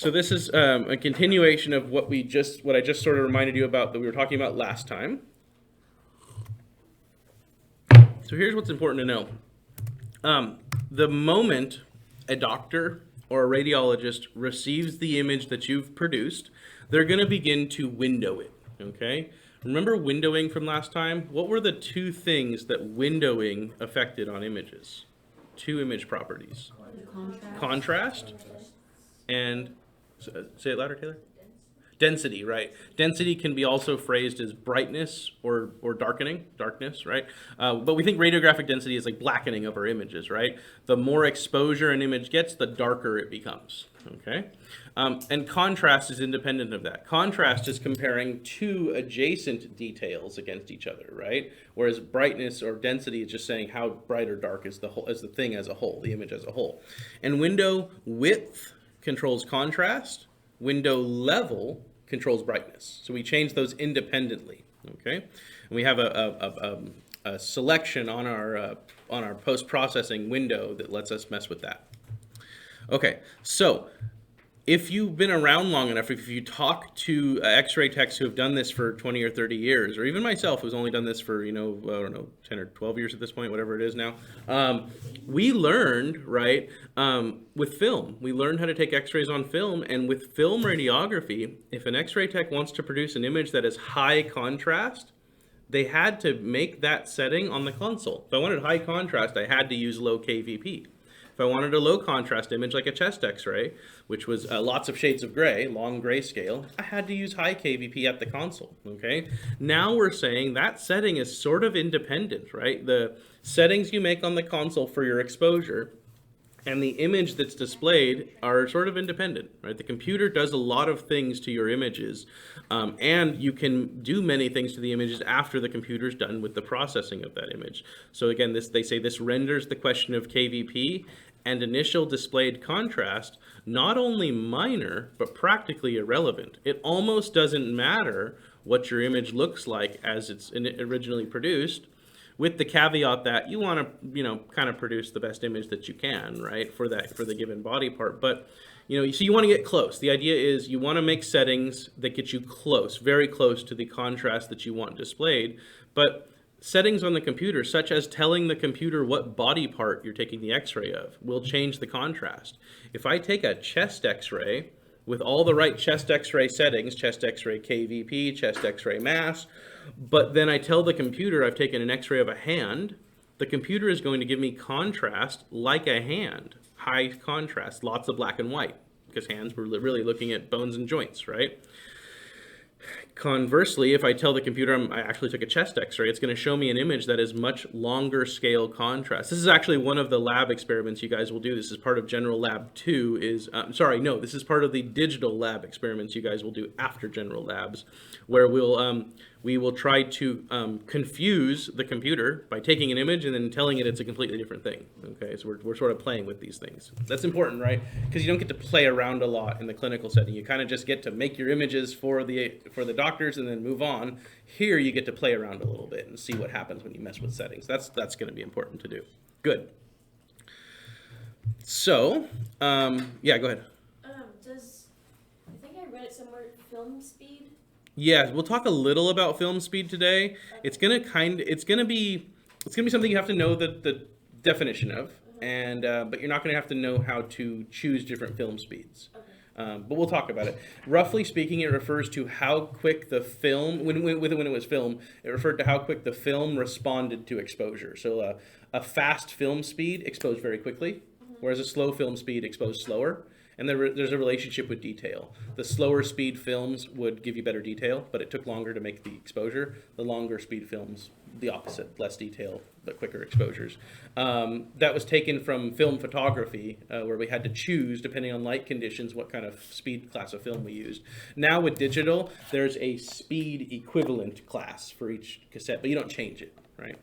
So this is a continuation of what I just sort of reminded you about that we were talking about last time. So here's what's important to know. The moment a doctor or a radiologist receives the image that you've produced, they're going to begin to window it, okay? Remember windowing from last time? What were the two things that windowing affected on images? Two image properties. Contrast and, say it louder, Taylor. Density, right? Density can be also phrased as brightness or darkness, right? But we think radiographic density is like blackening of our images, right? The more exposure an image gets, the darker it becomes, okay? And contrast is independent of that. Contrast is comparing two adjacent details against each other, right? Whereas brightness or density is just saying how bright or dark is the thing as a whole, the image as a whole. And window width controls contrast. Window level controls brightness. So we change those independently, okay? And we have a selection on our post-processing window that lets us mess with that. Okay, so if you've been around long enough, if you talk to X-ray techs who have done this for 20 or 30 years, or even myself who's only done this for, I don't know, 10 or 12 years at this point, whatever it is now, we learned, right, with film. We learned how to take X-rays on film, and with film radiography, if an X-ray tech wants to produce an image that is high contrast, they had to make that setting on the console. If I wanted high contrast, I had to use low KVP. If I wanted a low contrast image like a chest x-ray, which was lots of shades of gray, long grayscale, I had to use high KVP at the console, okay? Now we're saying that setting is sort of independent, right? The settings you make on the console for your exposure and the image that's displayed are sort of independent, right? The computer does a lot of things to your images, and you can do many things to the images after the computer's done with the processing of that image. So again, they say this renders the question of KVP and initial displayed contrast not only minor, but practically irrelevant. It almost doesn't matter what your image looks like as it's originally produced, with the caveat that you want to, kind of produce the best image that you can, right, for the given body part. But, so you want to get close. The idea is you want to make settings that get you close, very close to the contrast that you want displayed. But settings on the computer, such as telling the computer what body part you're taking the X-ray of, will change the contrast. If I take a chest X-ray with all the right chest X-ray settings, chest X-ray KVP, chest X-ray mass, but then I tell the computer I've taken an X-ray of a hand, the computer is going to give me contrast like a hand, high contrast, lots of black and white, because hands were really looking at bones and joints, right? Conversely, if I tell the computer I actually took a chest x-ray, it's going to show me an image that is much longer scale contrast. This is actually one of the lab experiments you guys will do. This is part of General Lab 2 this is part of the digital lab experiments you guys will do after General Labs, where we will try to confuse the computer by taking an image and then telling it it's a completely different thing. Okay, so we're sort of playing with these things. That's important, right? Because you don't get to play around a lot in the clinical setting. You kind of just get to make your images for the doctors and then move on. Here you get to play around a little bit and see what happens when you mess with settings. That's going to be important to do. Good. So, yeah, go ahead. I think I read it somewhere, film speed? Yeah, we'll talk a little about film speed today. Okay. It's gonna be something you have to know the definition of, and but you're not gonna have to know how to choose different film speeds. Okay. But we'll talk about it. Roughly speaking, it refers to how quick the film, when it was film, it referred to how quick the film responded to exposure. So a fast film speed exposed very quickly, whereas a slow film speed exposed slower. And there's a relationship with detail. The slower speed films would give you better detail, but it took longer to make the exposure. The longer speed films, the opposite, less detail, but quicker exposures. That was taken from film photography, where we had to choose, depending on light conditions, what kind of speed class of film we used. Now with digital, there's a speed equivalent class for each cassette, but you don't change it, right?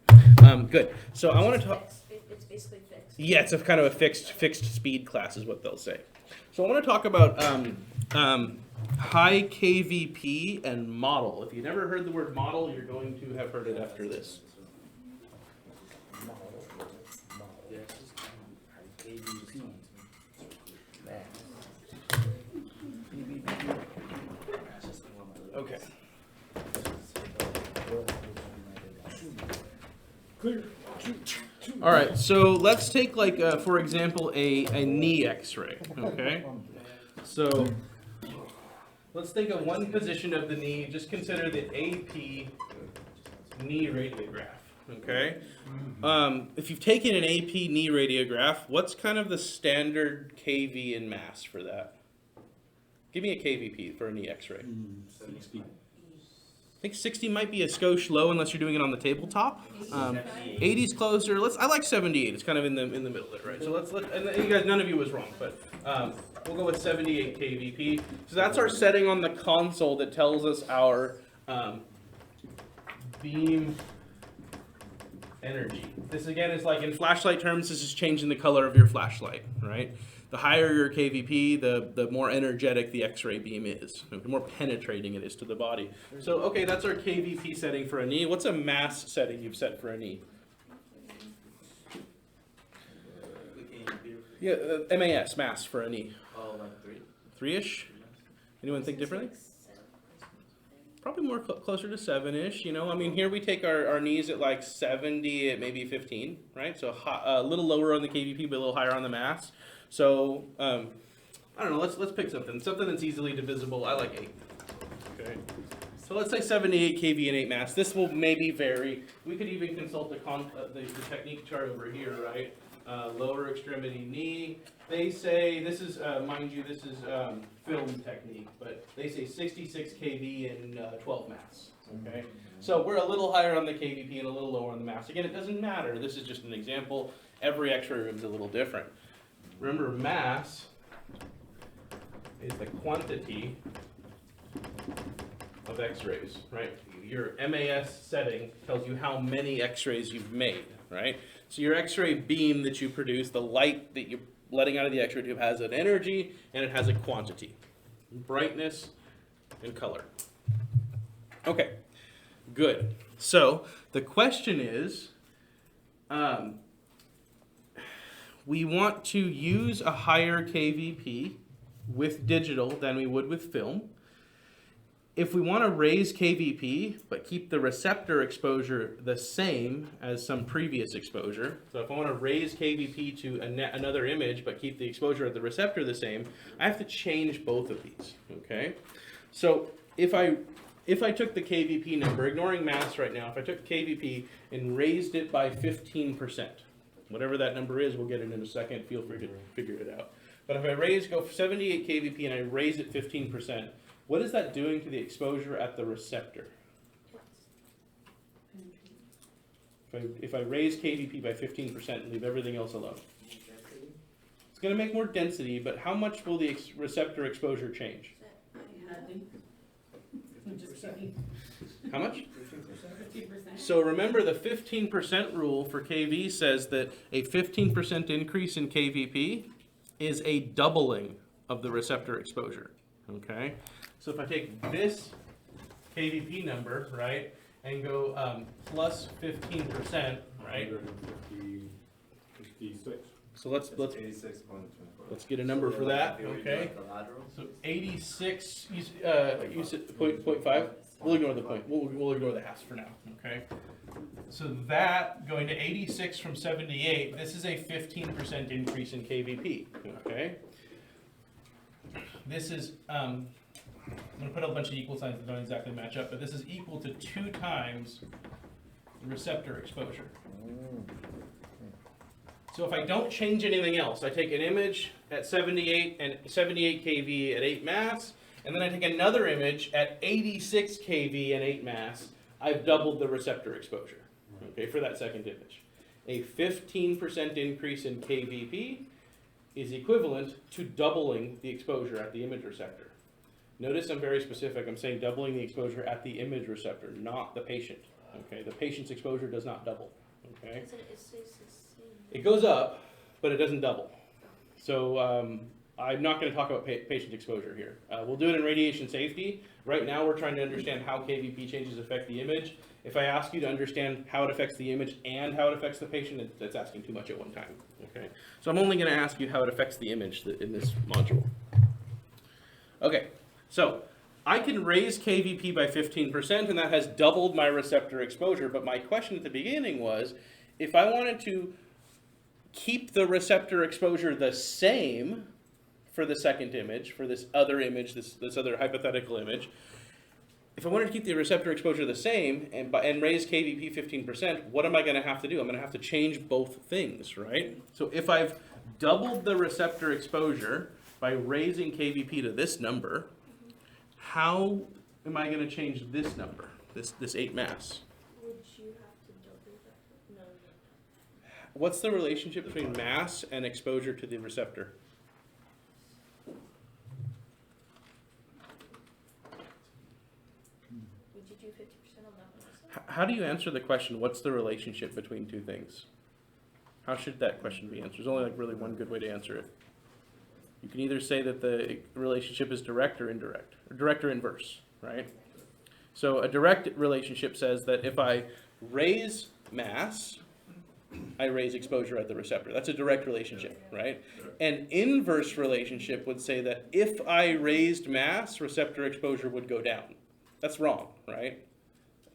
Good. So I want to talk. It's basically fixed. Yeah, it's a kind of a fixed speed class is what they'll say. So I want to talk about high KVP and model. If you've never heard the word model, you're going to have heard it after this. Okay. Clear. All right, so let's take like, for example, a knee x-ray, okay? So let's think of one position of the knee, just consider the AP knee radiograph, okay? If you've taken an AP knee radiograph, what's kind of the standard KV in mass for that? Give me a KVP for a knee x-ray. 60. I think 60 might be a skosh low unless you're doing it on the tabletop. 80's closer. I like 78. It's kind of in the middle there, right? So let's and you guys, none of you was wrong, but we'll go with 78 kVp. So that's our setting on the console that tells us our beam energy. This again is like in flashlight terms. This is changing the color of your flashlight, right? The higher your KVP, the more energetic the X-ray beam is, the more penetrating it is to the body. So, okay, that's our KVP setting for a knee. What's a mass setting you've set for a knee? Yeah, mass for a knee. Oh, like 3. 3-ish? Anyone think differently? Probably more closer to 7-ish, you know. I mean, here we take our knees at like 70 at maybe 15, right? So a little lower on the KVP, but a little higher on the mass. So, I don't know, let's pick something that's easily divisible. I like 8. Okay. So let's say 78 kV and 8 mass. This will maybe vary. We could even consult the technique chart over here, right? Lower extremity knee. They say, this is, mind you, this is film technique, but they say 66 kV and 12 mass, okay? So we're a little higher on the KVP and a little lower on the mass. Again, it doesn't matter. This is just an example. Every X-ray room is a little different. Remember, mass is the quantity of X-rays, right? Your MAS setting tells you how many X-rays you've made, right? So your X-ray beam that you produce, the light that you're letting out of the X-ray tube has an energy and it has a quantity, brightness and color. Okay, good. So the question is, we want to use a higher KVP with digital than we would with film. If we want to raise KVP but keep the receptor exposure the same as some previous exposure, so if I want to raise KVP to another image but keep the exposure at the receptor the same, I have to change both of these, okay? So if I took the KVP number, ignoring mass right now, if I took KVP and raised it by 15%, whatever that number is, we'll get it in a second, feel free to figure it out. But if I go 78 kVp and I raise it 15%, what is that doing to the exposure at the receptor? If I raise KVP by 15% and leave everything else alone? It's going to make more density, but how much will the receptor exposure change? How much? 50%. So remember, the 15% rule for KV says that a 15% increase in KVP is a doubling of the receptor exposure, okay? So if I take this KVP number, right, and go plus 15%, right? 56. So let's 86.24. let's get a number for that, okay? So 86, you said 0.5? We'll ignore the point. We'll ignore the halves for now, okay? So that, going to 86 from 78, this is a 15% increase in KVP, okay? This is, I'm going to put a bunch of equal signs that don't exactly match up, but this is equal to 2 times the receptor exposure. So if I don't change anything else, I take an image at 78 kV at 8 mass, and then I take another image at 86 kV and 8 mass, I've doubled the receptor exposure, okay, for that second image. A 15% increase in KVP is equivalent to doubling the exposure at the image receptor. Notice I'm very specific. I'm saying doubling the exposure at the image receptor, not the patient. Okay, the patient's exposure does not double. Okay, It stays the same. it goes up, but it doesn't double. So I'm not going to talk about patient exposure here. We'll do it in radiation safety. Right now we're trying to understand how KVP changes affect the image. If I ask you to understand how it affects the image and how it affects the patient, that's asking too much at one time. Okay, so I'm only going to ask you how it affects the image in this module. Okay, so I can raise KVP by 15%, and that has doubled my receptor exposure. But my question at the beginning was, if I wanted to keep the receptor exposure the same for the second image, for this other image, this other hypothetical image, if I wanted to keep the receptor exposure the same and raise KVP 15%, what am I going to have to do? I'm going to have to change both things, right? So if I've doubled the receptor exposure by raising KVP to this number, how am I going to change this number, this 8 mass? Would you have to double that? No. What's the relationship between mass and exposure to the receptor? Would you do 50% on that one also? How do you answer the question, what's the relationship between two things? How should that question be answered? There's only like really one good way to answer it. You can either say that the relationship is direct or indirect, or direct or inverse, right? So a direct relationship says that if I raise mass, I raise exposure at the receptor. That's a direct relationship, right? An inverse relationship would say that if I raised mass, receptor exposure would go down. That's wrong, right?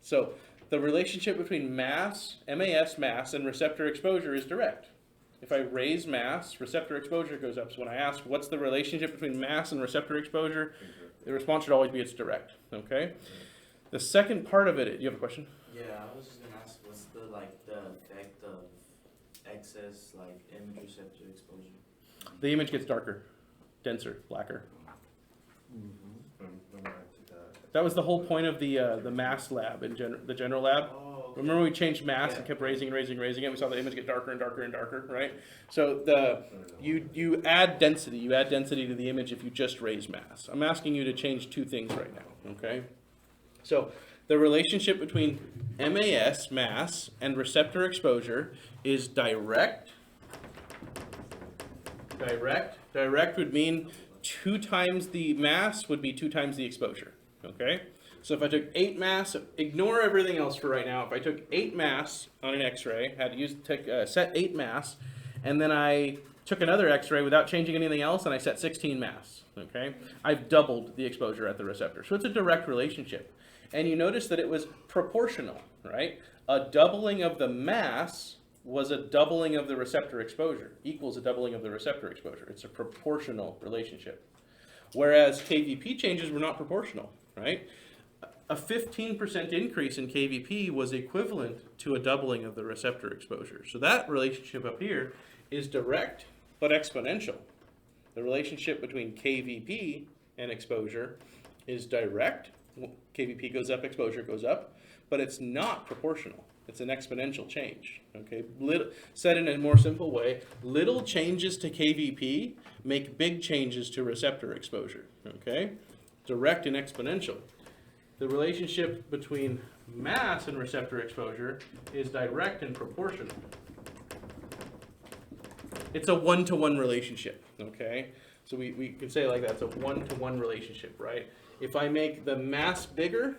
So the relationship between mass, mass, and receptor exposure is direct. If I raise mass, receptor exposure goes up. So when I ask what's the relationship between mass and receptor exposure, the response should always be it's direct, okay? The second part of it, you have a question? Yeah, I was just gonna ask, what's the effect of excess image receptor exposure? The image gets darker, denser, blacker. That was the whole point of the mass lab in the general lab. Oh, okay. Remember we changed mass and kept raising and raising and raising it. We saw the image get darker and darker and darker, right? So you add density. You add density to the image if you just raise mass. I'm asking you to change two things right now, okay? So the relationship between mass, and receptor exposure is direct. Direct would mean 2 times the mass would be 2 times the exposure. Okay, so if I took 8 mass, ignore everything else for right now. If I took 8 mass on an X-ray, had to set 8 mass, and then I took another X-ray without changing anything else, and I set 16 mass. Okay, I've doubled the exposure at the receptor. So it's a direct relationship, and you notice that it was proportional, right? A doubling of the mass was a doubling of the receptor exposure, equals a doubling of the receptor exposure. It's a proportional relationship. Whereas KVP changes were not proportional, right? A 15% increase in KVP was equivalent to a doubling of the receptor exposure. So that relationship up here is direct but exponential. The relationship between KVP and exposure is direct. KVP goes up, exposure goes up, but it's not proportional. It's an exponential change. Okay, said in a more simple way, little changes to KVP make big changes to receptor exposure. Okay, direct and exponential. The relationship between mass and receptor exposure is direct and proportional. It's a one-to-one relationship. Okay, so we could say it like that. It's a one-to-one relationship, right? If I make the mass bigger,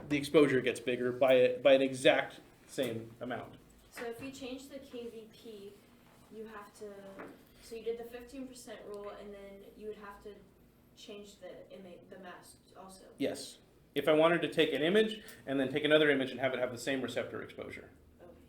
the exposure gets bigger by an exact same amount. So if you change the KVP, you have to, so you did the 15% rule, and then you would have to change the mass also. Yes. If I wanted to take an image and then take another image and have it have the same receptor exposure,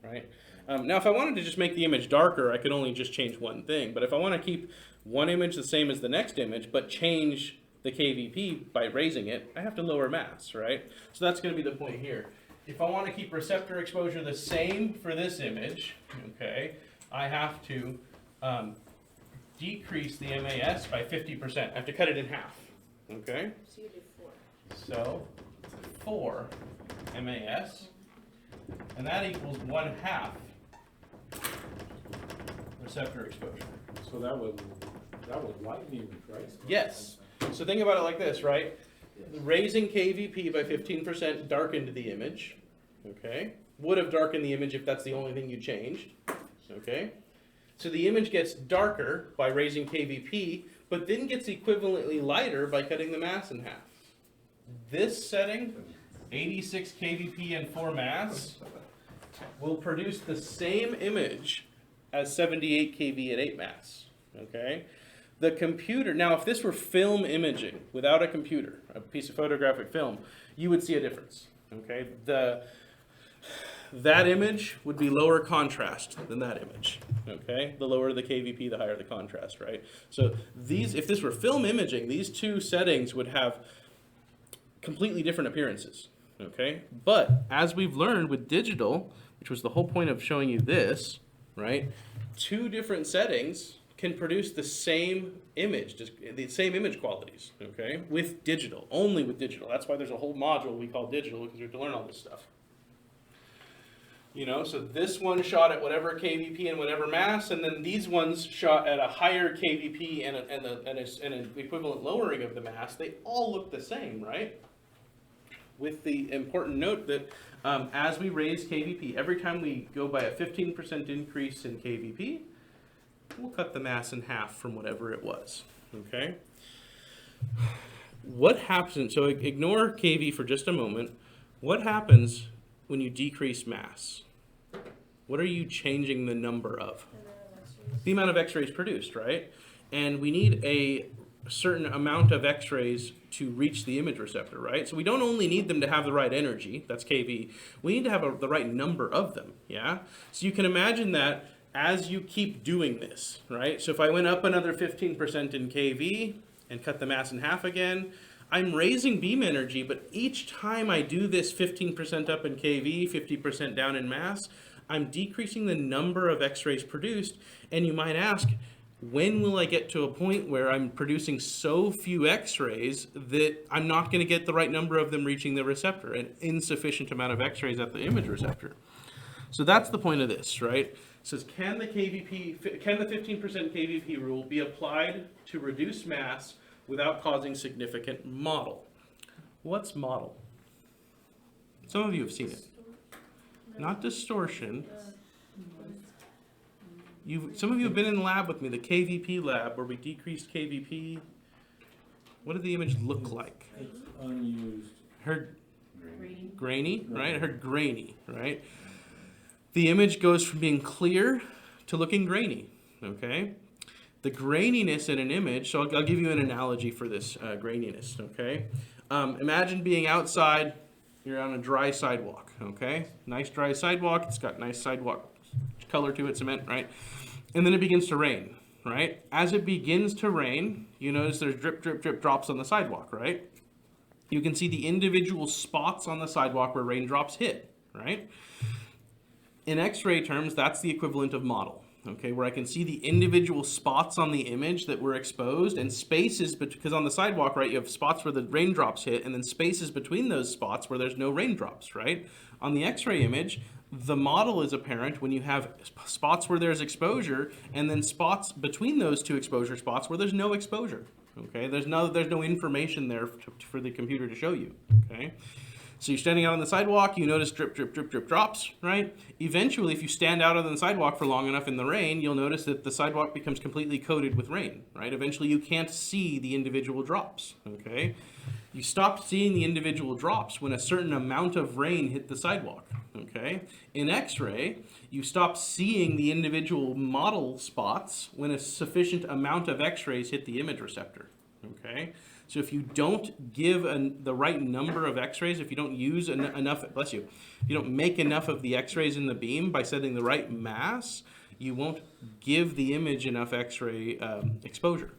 right? Now, if I wanted to just make the image darker, I could only just change one thing. But if I want to keep one image the same as the next image, but change the KVP by raising it, I have to lower mass, right? So that's going to be the point here. If I want to keep receptor exposure the same for this image, okay, I have to decrease the MAS by 50%. I have to cut it in half, okay? So you did 4. So 4 MAS, and that equals 1/2 receptor exposure. So that would lighten the image, right? Yes. So think about it like this, right? Raising KVP by 15% darkened the image, okay? Would have darkened the image if that's the only thing you changed, okay? So the image gets darker by raising KVP, but then gets equivalently lighter by cutting the mass in half. This setting, 86 KVP and 4 mass, will produce the same image as 78 kV at 8 mass, okay? The computer, now if this were film imaging without a computer, a piece of photographic film, you would see a difference, okay? That image would be lower contrast than that image, okay? The lower the KVP, the higher the contrast, right? So if this were film imaging, these two settings would have completely different appearances, okay? But as we've learned with digital, which was the whole point of showing you this, right? Two different settings can produce the same image, just the same image qualities, okay? With digital, only with digital. That's why there's a whole module we call digital, because we have to learn all this stuff. You know, so this one shot at whatever KVP and whatever mass, and then these ones shot at a higher KVP and an equivalent lowering of the mass. They all look the same, right? With the important note that as we raise KVP, every time we go by a 15% increase in KVP, we'll cut the mass in half from whatever it was, okay? What happens, so ignore KV for just a moment. What happens when you decrease mass? What are you changing the number of? The amount of X-rays produced, right? And we need a certain amount of X-rays to reach the image receptor, right? So we don't only need them to have the right energy, that's KV, we need to have the right number of them, yeah? So you can imagine that as you keep doing this, right? So if I went up another 15% in KV and cut the mass in half again, I'm raising beam energy, but each time I do this 15% up in KV, 50% down in mass, I'm decreasing the number of X-rays produced. And you might ask, when will I get to a point where I'm producing so few X-rays that I'm not going to get the right number of them reaching the receptor, an insufficient amount of X-rays at the image receptor? So that's the point of this, right? It says, can the 15% KVP rule be applied to reduce mass without causing significant model? What's model? Some of you have seen it. Not distortion. Some of you have been in the lab with me, the KVP lab, where we decreased KVP. What did the image look like? It's unused. Heard grainy, right? I heard grainy, right? The image goes from being clear to looking grainy, okay? The graininess in an image, so I'll give you an analogy for this graininess, okay? Imagine being outside, you're on a dry sidewalk, okay? Nice dry sidewalk, it's got nice sidewalk color to it, cement, right? And then it begins to rain, right? As it begins to rain, you notice there's drip, drip, drip drops on the sidewalk, right? You can see the individual spots on the sidewalk where raindrops hit, right? In X-ray terms, that's the equivalent of model, okay, where I can see the individual spots on the image that were exposed and spaces, because on the sidewalk, right, you have spots where the raindrops hit and then spaces between those spots where there's no raindrops, right? On the X-ray image, the model is apparent when you have spots where there's exposure and then spots between those two exposure spots where there's no exposure, okay? There's no information there for the computer to show you, okay? So you're standing out on the sidewalk, you notice drip, drip, drip, drip drops, right? Eventually, if you stand out on the sidewalk for long enough in the rain, you'll notice that the sidewalk becomes completely coated with rain, right? Eventually, you can't see the individual drops, okay? You stop seeing the individual drops when a certain amount of rain hit the sidewalk, okay? In X-ray, you stop seeing the individual model spots when a sufficient amount of X-rays hit the image receptor, okay? So if you don't give the right number of X-rays, if you don't use enough, bless you, if you don't make enough of the X-rays in the beam by setting the right mass, you won't give the image enough X-ray exposure.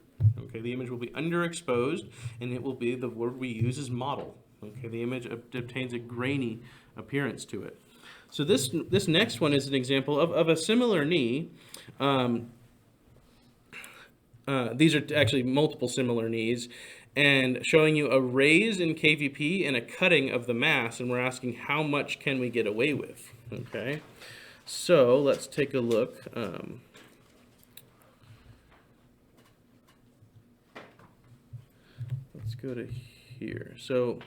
Okay, the image will be underexposed, and it will be, the word we use is model. Okay, the image obtains a grainy appearance to it. So this next one is an example of a similar knee. These are actually multiple similar knees, and showing you a raise in KVP and a cutting of the mass, and we're asking how much can we get away with, okay? So let's take a look. Let's go to here. So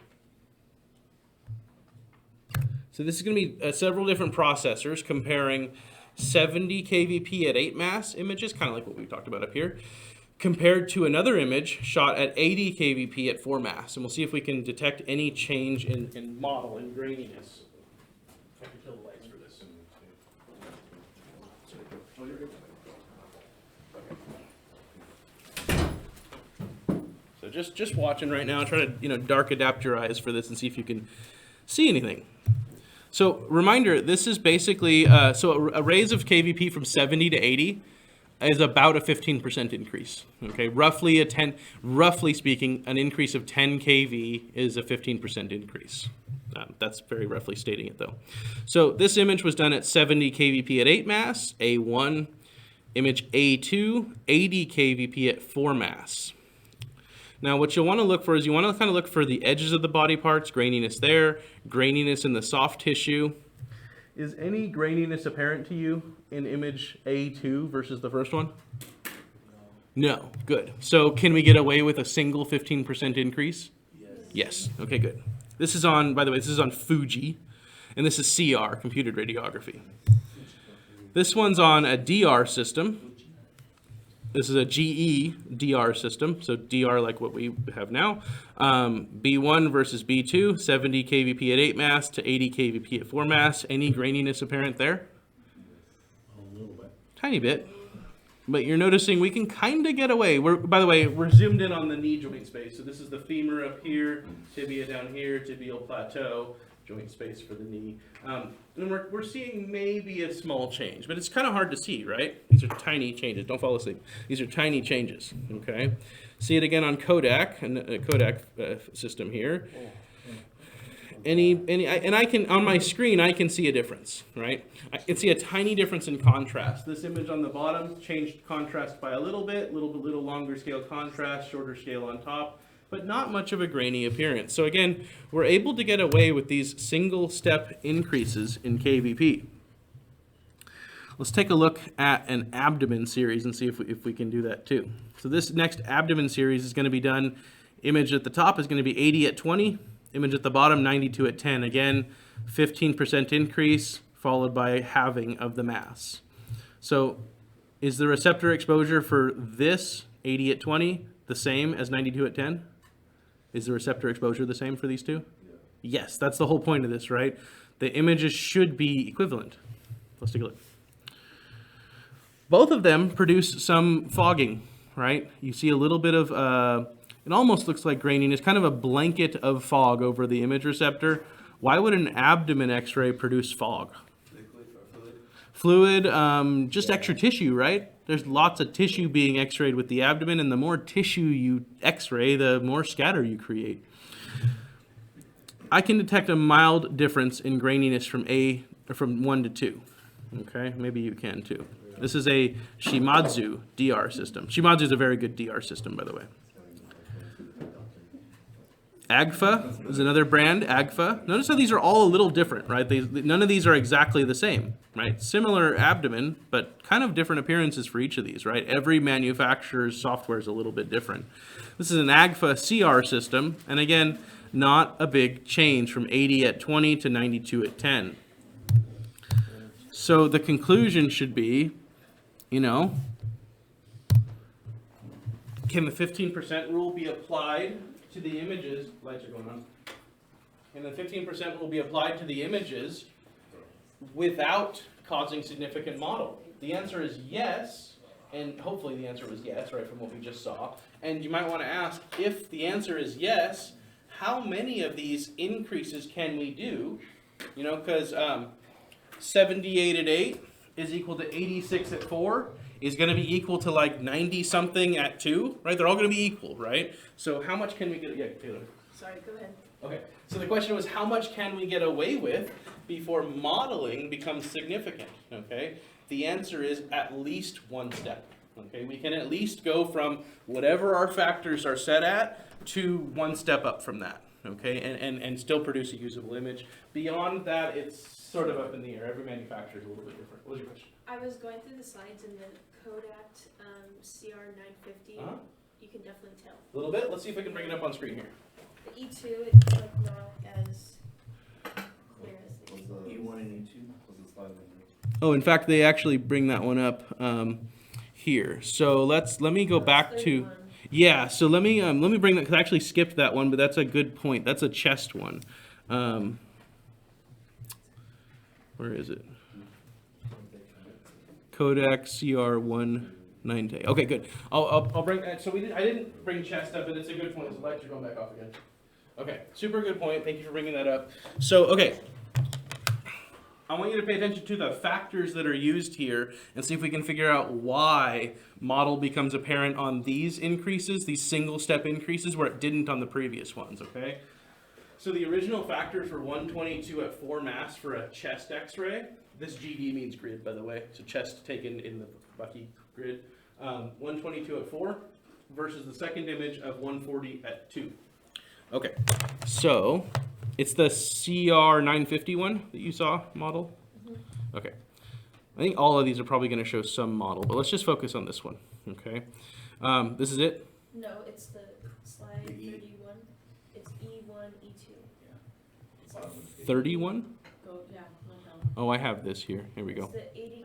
this is going to be several different processors comparing 70 kVp at 8 mass images, kind of like what we talked about up here, compared to another image shot at 80 kVp at 4 mass. And we'll see if we can detect any change in model and graininess. If I can kill the lights for this. Oh, you're good. So just watching right now, try to dark adapt your eyes for this and see if you can see anything. So reminder, this is basically a raise of KVP from 70 to 80 is about a 15% increase. Okay, roughly speaking, an increase of 10 kV is a 15% increase. That's very roughly stating it though. So this image was done at 70 kVp at 8 mass, A1. Image A2, 80 kVp at 4 mass. Now what you'll want to look for is you want to kind of look for the edges of the body parts, graininess there, graininess in the soft tissue. Is any graininess apparent to you in image A2 versus the first one? No. Good. So can we get away with a single 15% increase? Yes. Okay, good. This is on, by the way, this is on Fuji, and this is CR, computed radiography. This one's on a DR system. This is a GE DR system, so DR like what we have now. B1 versus B2, 70 kVp at 8 mass to 80 kVp at 4 mass. Any graininess apparent there? A little bit. Tiny bit. But you're noticing we can kind of get away. By the way, we're zoomed in on the knee joint space. So this is the femur up here, tibia down here, tibial plateau, joint space for the knee. And we're seeing maybe a small change, but it's kind of hard to see, right? These are tiny changes. Don't fall asleep. These are tiny changes, okay? See it again on Kodak, and Kodak system here. And I can, on my screen, I can see a difference, right? I can see a tiny difference in contrast. This image on the bottom changed contrast by a little bit, little longer scale contrast, shorter scale on top, but not much of a grainy appearance. So again, we're able to get away with these single step increases in KVP. Let's take a look at an abdomen series and see if we can do that too. So this next abdomen series is going to be done, image at the top is going to be 80 at 20, image at the bottom 92 at 10. Again, 15% increase followed by halving of the mass. So is the receptor exposure for this 80 at 20 the same as 92 at 10? Is the receptor exposure the same for these two? Yeah. Yes, that's the whole point of this, right? The images should be equivalent. Let's take a look. Both of them produce some fogging, right? You see a little bit of, it almost looks like graininess, kind of a blanket of fog over the image receptor. Why would an abdomen x-ray produce fog? Liquid or fluid? Fluid, just extra tissue, right? There's lots of tissue being x-rayed with the abdomen, and the more tissue you x-ray, the more scatter you create. I can detect a mild difference in graininess from 1 to 2. Okay, maybe you can too. This is a Shimadzu DR system. Shimadzu is a very good DR system, by the way. Agfa is another brand, Agfa. Notice how these are all a little different, right? None of these are exactly the same, right? Similar abdomen, but kind of different appearances for each of these, right? Every manufacturer's software is a little bit different. This is an Agfa CR system, and again, not a big change from 80 at 20 to 92 at 10. So the conclusion should be, can the 15% rule be applied to the images? Lights are going on. And the 15% will be applied to the images without causing significant model. The answer is yes, and hopefully the answer was yes, right, from what we just saw. And you might want to ask, if the answer is yes, how many of these increases can we do? Because 78 at 8 is equal to 86 at 4. Is going to be equal to like 90 something at 2, right? They're all going to be equal, right? So how much can we get? Yeah, Taylor. Sorry, go ahead. Okay. So the question was, how much can we get away with before modeling becomes significant? Okay. The answer is at least one step. Okay. We can at least go from whatever our factors are set at to one step up from that. Okay. And still produce a usable image. Beyond that, it's sort of up in the air. Every manufacturer is a little bit different. What was your question? I was going through the slides and the Kodak CR950, you can definitely tell. A little bit? Let's see if we can bring it up on screen here. The E2, it's like not as clear as the E1 and E2? Oh, in fact, they actually bring that one up here. So let me go back to, 31. yeah. So let me bring that, because I actually skipped that one, but that's a good point. That's a chest one. Where is it? Kodak CR1. 9 day. Okay, good. I'll bring. So I didn't bring chest up, but it's a good point. The lights are going back off again. Okay, super good point. Thank you for bringing that up. So okay, I want you to pay attention to the factors that are used here and see if we can figure out why model becomes apparent on these increases, these single step increases, where it didn't on the previous ones. Okay. So the original factors were 122 at 4 mass for a chest X-ray. This GD means grid, by the way. So chest taken in the Bucky grid. 122 at 4 versus the second image of 140 at 2. Okay, so it's the CR 950 one that you saw model? Okay. I think all of these are probably going to show some model, but let's just focus on this one. Okay. This is it? No, it's the slide 31. It's E1, E2. 31? Go, yeah, no, Oh, I have this here. Here we It's go. the 80.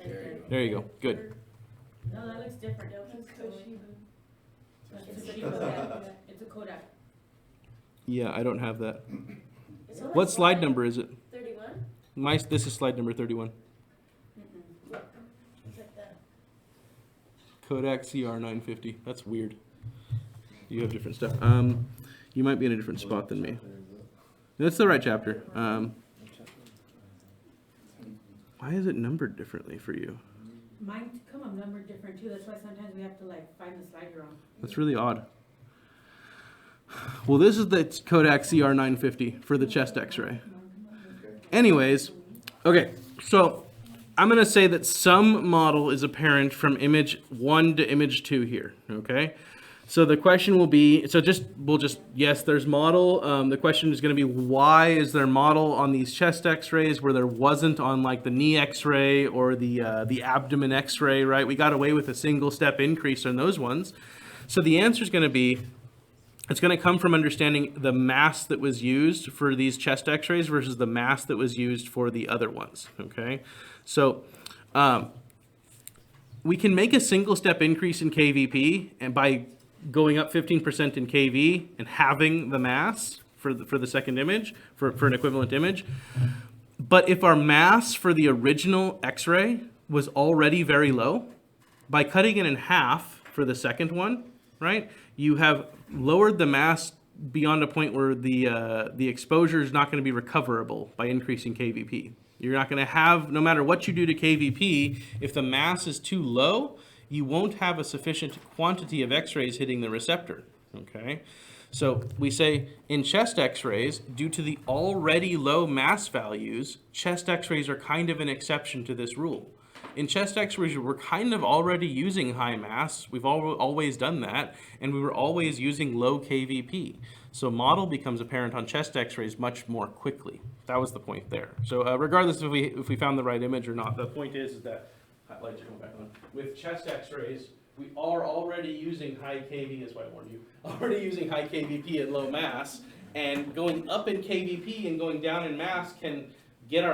There you go. Good. no, that looks different. It's the Toshiba. Kodak. It's a Kodak. Yeah, I don't have that. It's on What the slide number is it? 31? This is slide number 31. It's like that. Kodak CR 950. That's weird. You have different stuff. You might be in a different spot than me. That's the right chapter. Why is it numbered differently for you? Mine come up numbered different too. That's why sometimes we have to like find the slide you're on. That's really odd. Well, this is the Kodak CR 950 for the chest X-ray. Anyways, okay, so I'm going to say that some model is apparent from image 1 to image 2 here, okay? So the question will be, yes, there's model. The question is going to be, why is there model on these chest X-rays where there wasn't on like the knee X-ray or the abdomen X-ray, right? We got away with a single step increase on those ones. So the answer is going to be, it's going to come from understanding the mass that was used for these chest X-rays versus the mass that was used for the other ones, okay? So we can make a single step increase in KVP, and by going up 15% in KV and having the mass for the second image, for an equivalent image. But if our mass for the original X-ray was already very low, by cutting it in half for the second one, right, you have lowered the mass beyond a point where the exposure is not going to be recoverable by increasing KVP. You're not going to have, no matter what you do to KVP, if the mass is too low, you won't have a sufficient quantity of X-rays hitting the receptor, okay? So we say in chest X-rays, due to the already low mass values, chest X-rays are kind of an exception to this rule. In chest X-rays, we're kind of already using high mass. We've always done that, and we were always using low KVP. So model becomes apparent on chest X-rays much more quickly. That was the point there. So regardless if we found the right image or not, the point is that, lights are going back on. With chest X-rays, we are already using high KV, that's why I warned you, already using high KVP and low mass, and going up in KVP and going down in mass can get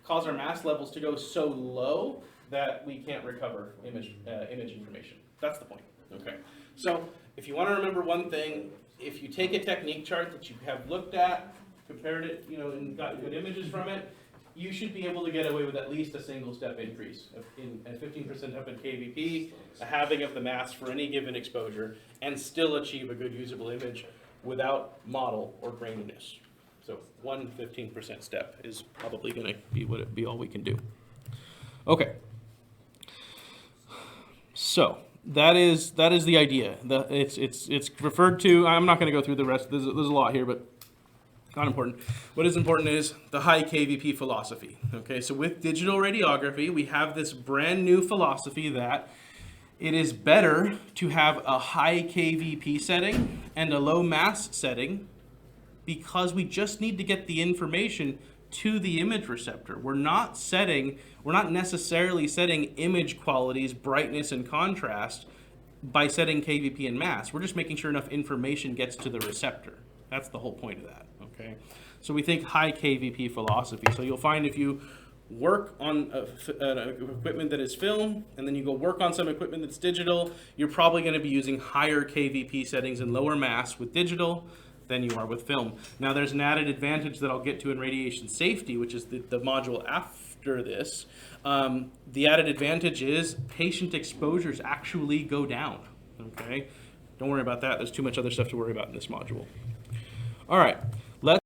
cause our mass levels to go so low that we can't recover image information. That's the point. Okay. So if you want to remember one thing, if you take a technique chart that you have looked at, compared it, and got good images from it, you should be able to get away with at least a single step increase in 15% up in KVP, a halving of the mass for any given exposure, and still achieve a good usable image without model or graininess. So 15% step is probably going to be all we can do. Okay. So that is the idea. It's referred to. I'm not going to go through the rest. There's a lot here, but not important. What is important is the high KVP philosophy. Okay, so with digital radiography, we have this brand new philosophy that it is better to have a high KVP setting and a low mass setting because we just need to get the information to the image receptor. We're not necessarily setting image qualities, brightness, and contrast by setting KVP and mass. We're just making sure enough information gets to the receptor. That's the whole point of that, okay? So we think high KVP philosophy. So you'll find if you work on an equipment that is film, and then you go work on some equipment that's digital, you're probably going to be using higher KVP settings and lower mass with digital than you are with film. Now there's an added advantage that I'll get to in radiation safety, which is the module after after this. The added advantage is patient exposures actually go down. Okay, don't worry about that. There's too much other stuff to worry about in this module. All right,